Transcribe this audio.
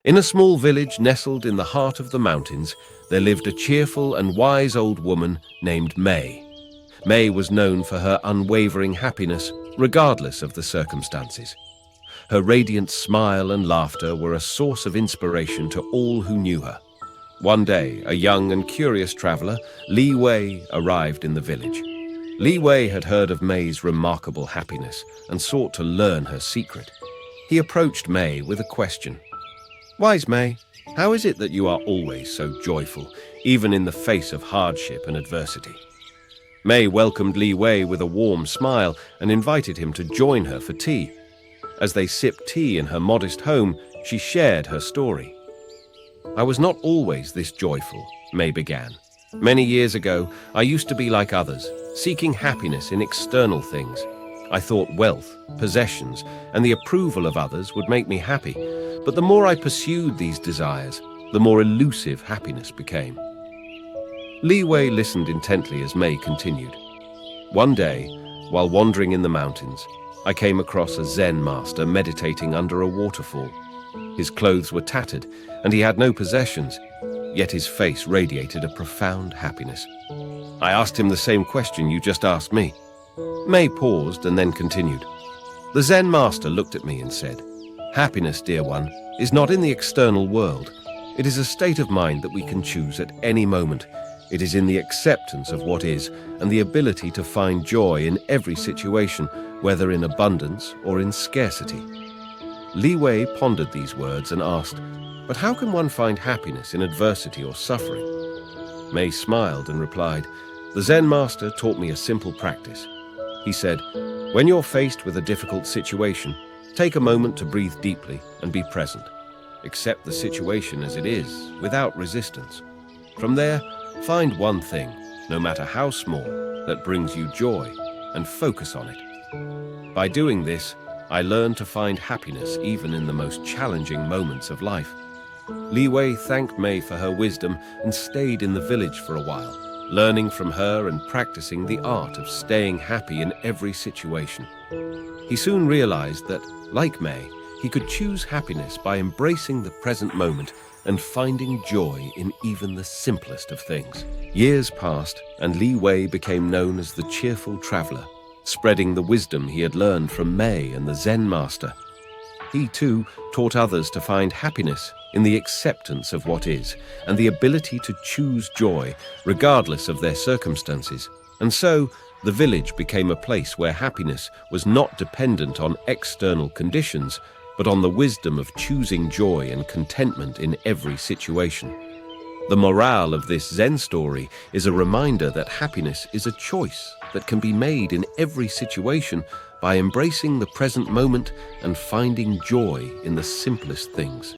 In a small village nestled in the heart of the mountains, there lived a cheerful and wise old woman named May. May was known for her unwavering happiness, regardless of the circumstances. Her radiant smile and laughter were a source of inspiration to all who knew her. One day, a young and curious traveler, Li Wei, arrived in the village. Li Wei had heard of May's remarkable happiness and sought to learn her secret. He approached May with a question. "Wise May, how is it that you are always so joyful, even in the face of hardship and adversity?" May welcomed Li Wei with a warm smile and invited him to join her for tea. As they sipped tea in her modest home, she shared her story. "I was not always this joyful," May began. "Many years ago, I used to be like others, seeking happiness in external things. I thought wealth, possessions, and the approval of others would make me happy, but the more I pursued these desires, the more elusive happiness became." Li Wei listened intently as May continued. "One day, while wandering in the mountains, I came across a Zen master meditating under a waterfall. His clothes were tattered, and he had no possessions, yet his face radiated a profound happiness. I asked him the same question you just asked me." May paused and then continued. "The Zen master looked at me and said, 'Happiness, dear one, is not in the external world. It is a state of mind that we can choose at any moment. It is in the acceptance of what is and the ability to find joy in every situation, whether in abundance or in scarcity.'" Li Wei pondered these words and asked, "But how can one find happiness in adversity or suffering?" May smiled and replied, "The Zen master taught me a simple practice. He said, when you're faced with a difficult situation, take a moment to breathe deeply and be present. Accept the situation as it is, without resistance. From there, find one thing, no matter how small, that brings you joy, and focus on it. By doing this, I learned to find happiness even in the most challenging moments of life." Li Wei thanked May for her wisdom and stayed in the village for a while, learning from her and practicing the art of staying happy in every situation. He soon realized that, like May, he could choose happiness by embracing the present moment and finding joy in even the simplest of things. Years passed, and Li Wei became known as the cheerful traveler, spreading the wisdom he had learned from May and the Zen master. He, too, taught others to find happiness in the acceptance of what is and the ability to choose joy regardless of their circumstances. And so, the village became a place where happiness was not dependent on external conditions, but on the wisdom of choosing joy and contentment in every situation. The morale of this Zen story is a reminder that happiness is a choice that can be made in every situation by embracing the present moment and finding joy in the simplest things.